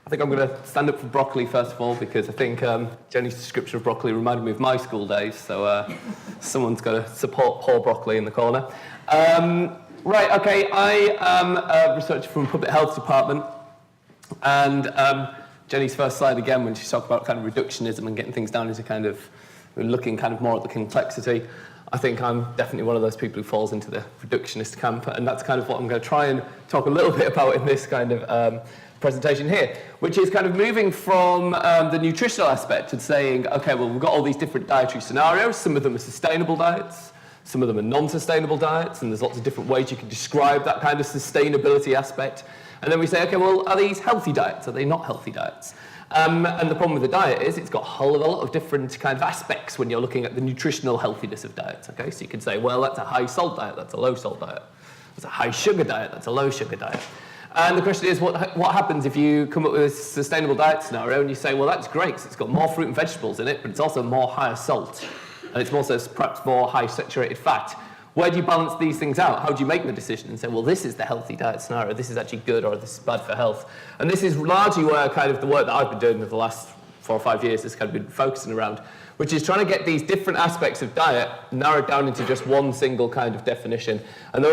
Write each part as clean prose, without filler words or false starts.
I think I'm going to stand up for broccoli first of all, because I think Jenny's description of broccoli reminded me of my school days, so someone's got to support poor broccoli in the corner. Right, okay, I am a researcher from the Public Health Department, and Jenny's first slide again, when she talked about kind of reductionism and getting things down into kind of, looking kind of more at the complexity. I think I'm definitely one of those people who falls into the reductionist camp, and that's kind of what I'm going to try and talk a little bit about in this kind of presentation here, which is kind of moving from the nutritional aspect and saying, okay, well, we've got all these different dietary scenarios. Some of them are sustainable diets, some of them are non-sustainable diets, and there's lots of different ways you can describe that kind of sustainability aspect. And then we say, okay, well, are these healthy diets? Are they not healthy diets? And the problem with the diet is it's got a whole lot of different kind of aspects when you're looking at the nutritional healthiness of diets, okay? So you can say, well, that's a high salt diet, that's a low salt diet. That's a high sugar diet, that's a low sugar diet. And the question is, what happens if you come up with a sustainable diet scenario and you say, well, that's great, because it's got more fruit and vegetables in it, but it's also more higher salt, and it's also perhaps more high saturated fat. Where do you balance these things out? How do you make the decision and say, well, this is the healthy diet scenario, this is actually good, or this is bad for health? And this is largely where kind of the work that I've been doing for the last 4 or 5 years has kind of been focusing around, which is trying to get these different aspects of diet narrowed down into just one single kind of definition, and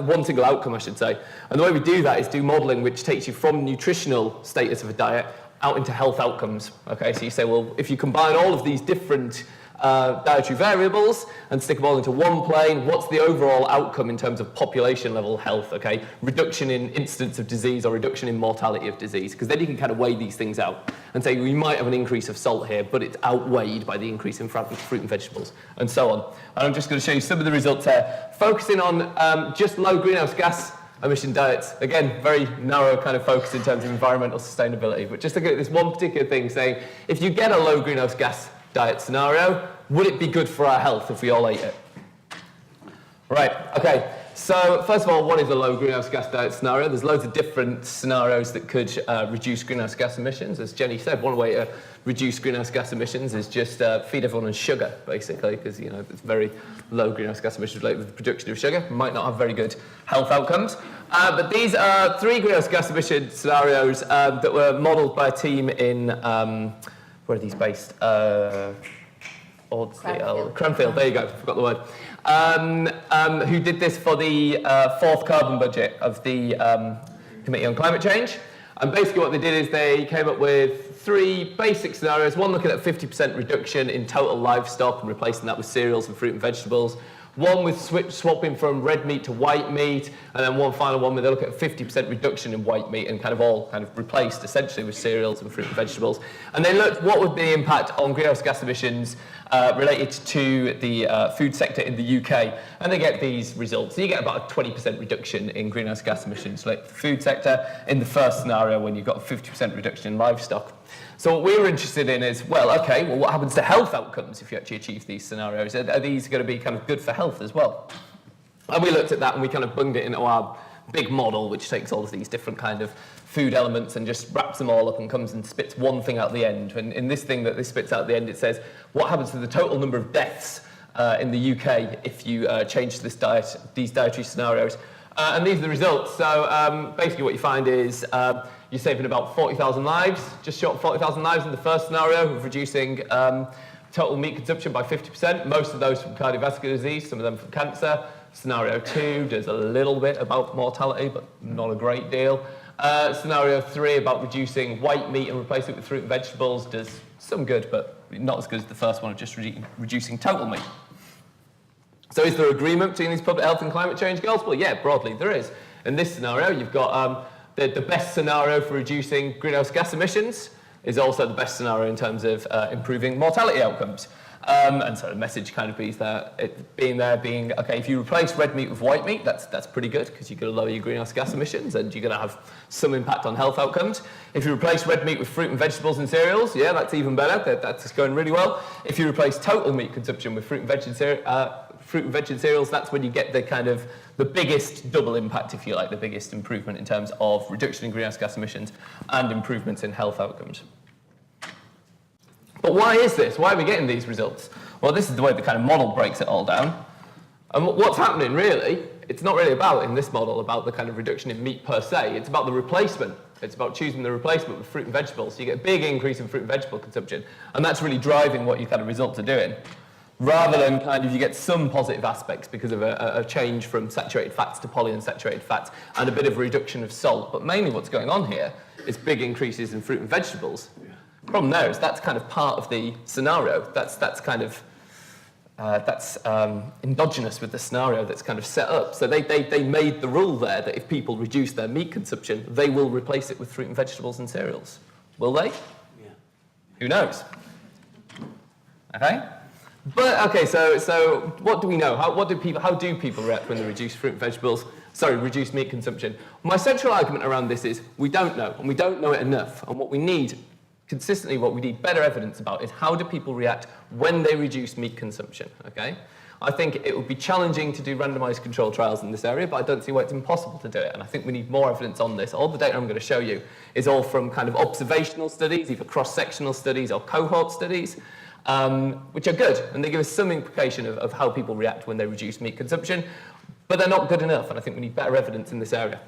one single outcome, I should say. And the way we do that is do modelling, which takes you from nutritional status of a diet out into health outcomes. Okay, so you say, well, if you combine all of these different dietary variables and stick them all into one plane, what's the overall outcome in terms of population level health, okay? Reduction in incidence of disease or reduction in mortality of disease, because then you can kind of weigh these things out and say, we might have an increase of salt here, but it's outweighed by the increase in fruit and vegetables, and so on. And I'm just going to show you some of the results here, focusing on just low greenhouse gas emission diets. Again, very narrow kind of focus in terms of environmental sustainability, but just look at this one particular thing saying, if you get a low greenhouse gas diet scenario, would it be good for our health if we all ate it? Right, okay, so first of all, what is a low greenhouse gas diet scenario? There's loads of different scenarios that could reduce greenhouse gas emissions. As Jenny said, one way to reduce greenhouse gas emissions is just feed everyone on sugar, basically, because it's very low greenhouse gas emissions related to the production of sugar. Might not have very good health outcomes. But these are 3 greenhouse gas emission scenarios that were modelled by a team in where are these based? Cranfield, there you go, forgot the word. Who did this for the 4th carbon budget of the Committee on Climate Change. And basically what they did is they came up with 3 basic scenarios, one looking at 50% reduction in total livestock and replacing that with cereals and fruit and vegetables. One with swapping from red meat to white meat, and then one final one where they look at 50% reduction in white meat and kind of all kind of replaced essentially with cereals and fruit and vegetables. And they looked what would be the impact on greenhouse gas emissions related to the food sector in the UK. And they get these results. So you get about a 20% reduction in greenhouse gas emissions related to the food sector in the first scenario when you've got a 50% reduction in livestock. So what we were interested in is, well, okay, well, what happens to health outcomes if you actually achieve these scenarios? Are these going to be kind of good for health as well? And we looked at that and we kind of bunged it into our big model, which takes all of these different kind of food elements and just wraps them all up and comes and spits one thing out the end. And in this thing that this spits out at the end, it says, what happens to the total number of deaths in the UK if you change this diet, these dietary scenarios? And these are the results. So basically what you find is you're saving about 40,000 lives, just short of 40,000 lives in the first scenario of reducing total meat consumption by 50%, most of those from cardiovascular disease, some of them from cancer. Scenario 2 does a little bit about mortality, but not a great deal. Scenario 3 about reducing white meat and replacing it with fruit and vegetables does some good, but not as good as the first one of just reducing total meat. So is there agreement between these public health and climate change goals? Well, yeah, broadly there is. In this scenario, you've got the best scenario for reducing greenhouse gas emissions is also the best scenario in terms of improving mortality outcomes. And so the message kind of being okay, if you replace red meat with white meat, that's pretty good because you're going to lower your greenhouse gas emissions and you're going to have some impact on health outcomes. If you replace red meat with fruit and vegetables and cereals, yeah, that's even better. That's going really well. If you replace total meat consumption with fruit and veg and cereals, that's when you get the kind of the biggest double impact, if you like, the biggest improvement in terms of reduction in greenhouse gas emissions and improvements in health outcomes. But why is this? Why are we getting these results? Well, this is the way the kind of model breaks it all down. And what's happening really, it's not really about, in this model, about the kind of reduction in meat per se, it's about the replacement. It's about choosing the replacement with fruit and vegetables. So you get a big increase in fruit and vegetable consumption, and that's really driving what your kind of results are doing. Rather than kind of you get some positive aspects because of a change from saturated fats to polyunsaturated fats and a bit of a reduction of salt. But mainly what's going on here is big increases in fruit and vegetables. The problem there is that's kind of part of the scenario. That's kind of endogenous with the scenario that's kind of set up. So they made the rule there that if people reduce their meat consumption, they will replace it with fruit and vegetables and cereals. Will they? Yeah. Who knows? Okay? But okay, so what do we know? How do people react when they reduce fruit and vegetables? Sorry, reduce meat consumption. My central argument around this is we don't know, and we don't know it enough. And what we need consistently, what we need better evidence about is how do people react when they reduce meat consumption, okay? I think it would be challenging to do randomized controlled trials in this area, but I don't see why it's impossible to do it, and I think we need more evidence on this. All the data I'm going to show you is all from kind of observational studies, either cross-sectional studies or cohort studies, which are good, and they give us some implication of how people react when they reduce meat consumption, but they're not good enough, and I think we need better evidence in this area.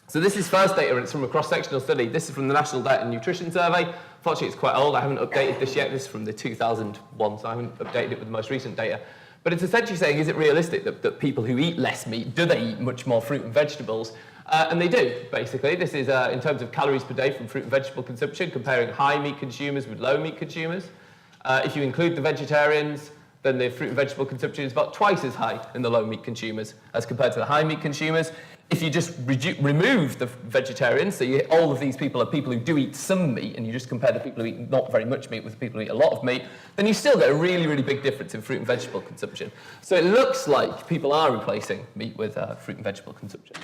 So this is first data, and it's from a cross-sectional study. This is from the National Diet and Nutrition Survey. Fortunately, it's quite old. I haven't updated this yet. This is from the 2001, so I haven't updated it with the most recent data. But it's essentially saying, is it realistic that people who eat less meat, do they eat much more fruit and vegetables? And they do, basically. This is in terms of calories per day from fruit and vegetable consumption, comparing high meat consumers with low meat consumers. If you include the vegetarians, then the fruit and vegetable consumption is about twice as high in the low meat consumers as compared to the high meat consumers. If you just remove the vegetarians, so all of these people are people who do eat some meat, and you just compare the people who eat not very much meat with the people who eat a lot of meat, then you still get a really, really big difference in fruit and vegetable consumption. So it looks like people are replacing meat with fruit and vegetable consumption.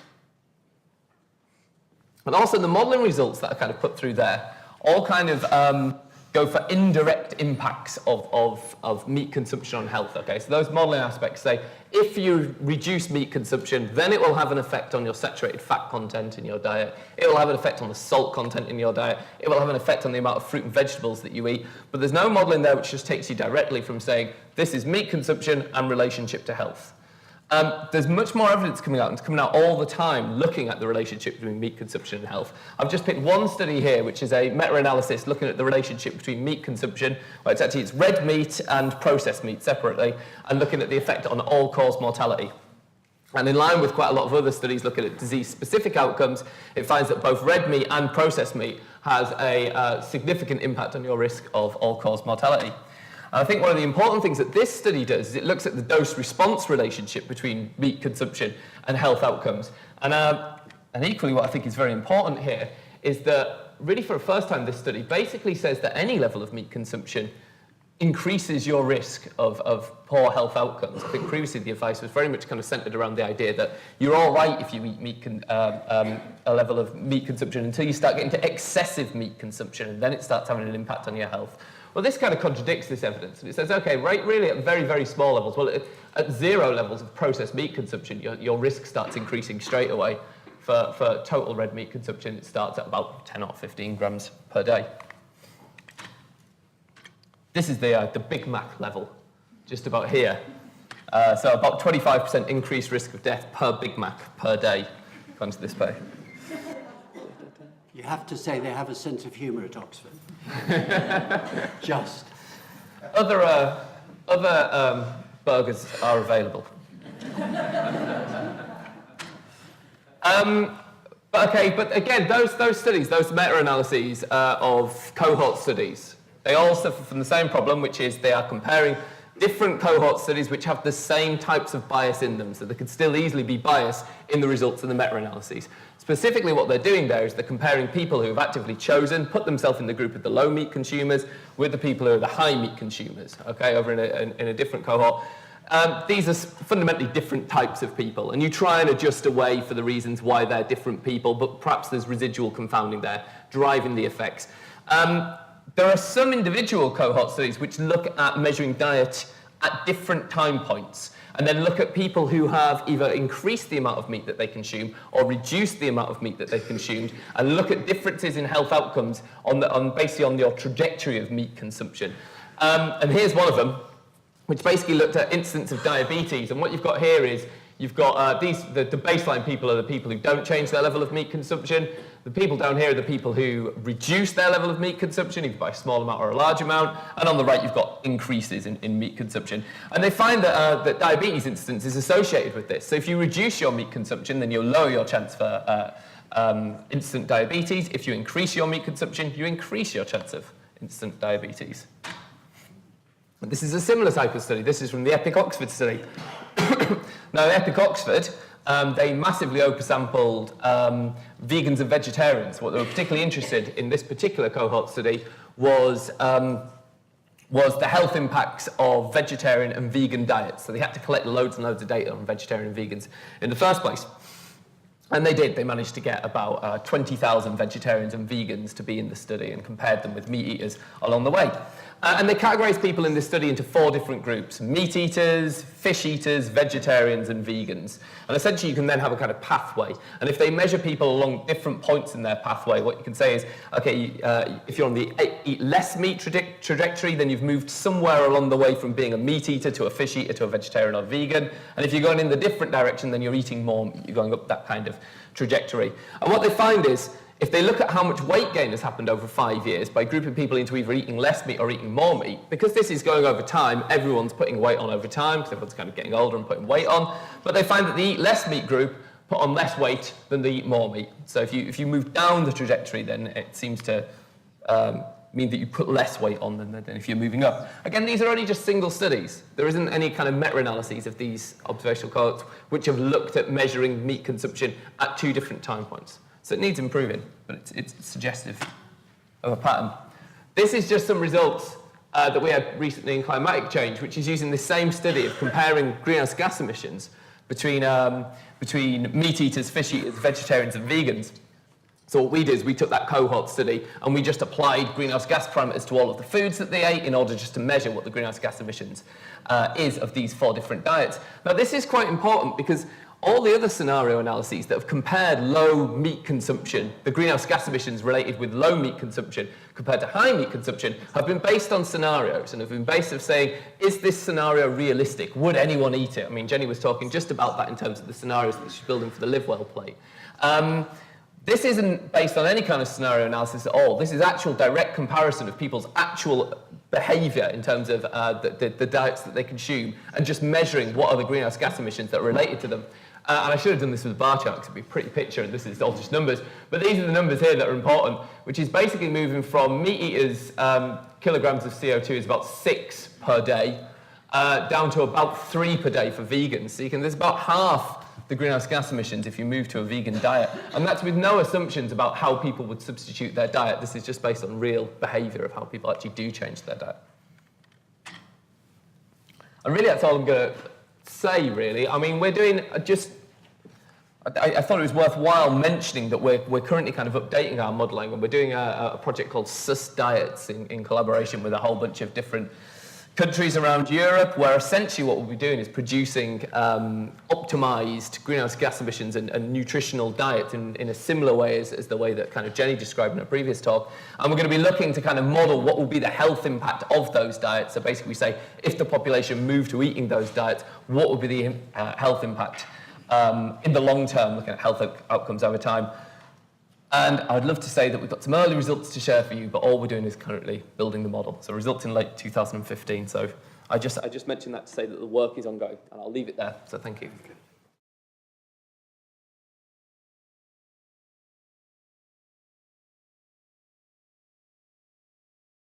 And also the modelling results that I kind of put through there all kind of go for indirect impacts of meat consumption on health, okay? So those modelling aspects say, if you reduce meat consumption, then it will have an effect on your saturated fat content in your diet. It will have an effect on the salt content in your diet. It will have an effect on the amount of fruit and vegetables that you eat. But there's no modelling there which just takes you directly from saying, this is meat consumption and relationship to health. There's much more evidence coming out, and it's coming out all the time, looking at the relationship between meat consumption and health. I've just picked one study here, which is a meta-analysis looking at the relationship between meat consumption, well, it's red meat and processed meat separately, and looking at the effect on all-cause mortality. And in line with quite a lot of other studies looking at disease-specific outcomes, it finds that both red meat and processed meat has a significant impact on your risk of all-cause mortality. I think one of the important things that this study does is it looks at the dose-response relationship between meat consumption and health outcomes. And equally what I think is very important here is that really for the first time this study basically says that any level of meat consumption increases your risk of poor health outcomes. I think previously the advice was very much kind of centered around the idea that you're all right if you eat a level of meat consumption until you start getting to excessive meat consumption, and then it starts having an impact on your health. Well, this kind of contradicts this evidence, and it says, okay, right, really at very, very small levels, well, at 0 levels of processed meat consumption, your risk starts increasing straight away. For total red meat consumption, it starts at about 10 or 15 grams per day. This is the Big Mac level, just about here. So about 25% increased risk of death per Big Mac per day, according to this paper. You have to say they have a sense of humour at Oxford. Just. Other burgers are available. But again, those studies, those meta-analyses of cohort studies, they all suffer from the same problem, which is they are comparing different cohort studies which have the same types of bias in them, so there could still easily be bias in the results of the meta-analyses. Specifically what they're doing there is they're comparing people who have actively chosen, put themselves in the group of the low meat consumers with the people who are the high meat consumers, okay, over in a different cohort. These are fundamentally different types of people, and you try and adjust away for the reasons why they're different people, but perhaps there's residual confounding there, driving the effects. There are some individual cohort studies which look at measuring diet at different time points, and then look at people who have either increased the amount of meat that they consume or reduced the amount of meat that they consumed, and look at differences in health outcomes basically on your trajectory of meat consumption. And here's one of them, which basically looked at incidence of diabetes, and what you've got here is you've got the baseline people are the people who don't change their level of meat consumption. The people down here are the people who reduce their level of meat consumption, either by a small amount or a large amount. And on the right, you've got increases in meat consumption. And they find that diabetes incidence is associated with this. So if you reduce your meat consumption, then you'll lower your chance for incident diabetes. If you increase your meat consumption, you increase your chance of incident diabetes. And this is a similar type of study. This is from the EPIC Oxford study. Now, EPIC Oxford, they massively oversampled vegans and vegetarians. What they were particularly interested in this particular cohort study was the health impacts of vegetarian and vegan diets. So they had to collect loads and loads of data on vegetarian and vegans in the first place. And they did. They managed to get about 20,000 vegetarians and vegans to be in the study and compared them with meat eaters along the way. And they categorized people in this study into 4 different groups: meat eaters, fish eaters, vegetarians, and vegans. And essentially, you can then have a kind of pathway. And if they measure people along different points in their pathway, what you can say is, okay, if you're on the eat less meat trajectory, then you've moved somewhere along the way from being a meat eater to a fish eater to a vegetarian or vegan. And if you're going in the different direction, then you're eating more meat. You're going up that kind of trajectory. And what they find is, if they look at how much weight gain has happened over 5 years by grouping people into either eating less meat or eating more meat, because this is going over time, everyone's putting weight on over time, because everyone's kind of getting older and putting weight on, but they find that the eat less meat group put on less weight than the eat more meat. So if you move down the trajectory, then it seems to mean that you put less weight on than if you're moving up. Again, these are only just single studies. There isn't any kind of meta-analyses of these observational cohorts which have looked at measuring meat consumption at 2 different time points. So it needs improving, but it's suggestive of a pattern. This is just some results that we had recently in climatic change, which is using the same study of comparing greenhouse gas emissions between meat eaters, fish eaters, vegetarians, and vegans. So what we did is we took that cohort study and we just applied greenhouse gas parameters to all of the foods that they ate in order just to measure what the greenhouse gas emissions is of these 4 different diets. Now, this is quite important because all the other scenario analyses that have compared low meat consumption, the greenhouse gas emissions related with low meat consumption compared to high meat consumption, have been based on scenarios and have been based on saying, is this scenario realistic? Would anyone eat it? I mean, Jenny was talking just about that in terms of the scenarios that she's building for the Live Well plate. This isn't based on any kind of scenario analysis at all. This is actual direct comparison of people's actual behavior in terms of the diets that they consume and just measuring what are the greenhouse gas emissions that are related to them. And I should have done this with a bar chart because it'd be a pretty picture, and this is all just numbers. But these are the numbers here that are important, which is basically moving from meat eaters, kilograms of CO2 is about 6 per day, down to about 3 per day for vegans. So there's about half the greenhouse gas emissions if you move to a vegan diet. And that's with no assumptions about how people would substitute their diet. This is just based on real behavior of how people actually do change their diet. And really, that's all I'm going to say, really. I mean, we're doing I thought it was worthwhile mentioning that we're currently kind of updating our modelling, and we're doing a project called SUS Diets in collaboration with a whole bunch of different countries around Europe, where essentially what we'll be doing is producing optimised greenhouse gas emissions and nutritional diets in a similar way as the way that kind of Jenny described in her previous talk. And we're going to be looking to kind of model what will be the health impact of those diets. So basically we say, if the population moved to eating those diets, what would be the health impact in the long term, looking at health outcomes over time. And I'd love to say that we've got some early results to share for you, but all we're doing is currently building the model. So results in late 2015. So I just mentioned that to say that the work is ongoing, and I'll leave it there. So thank you.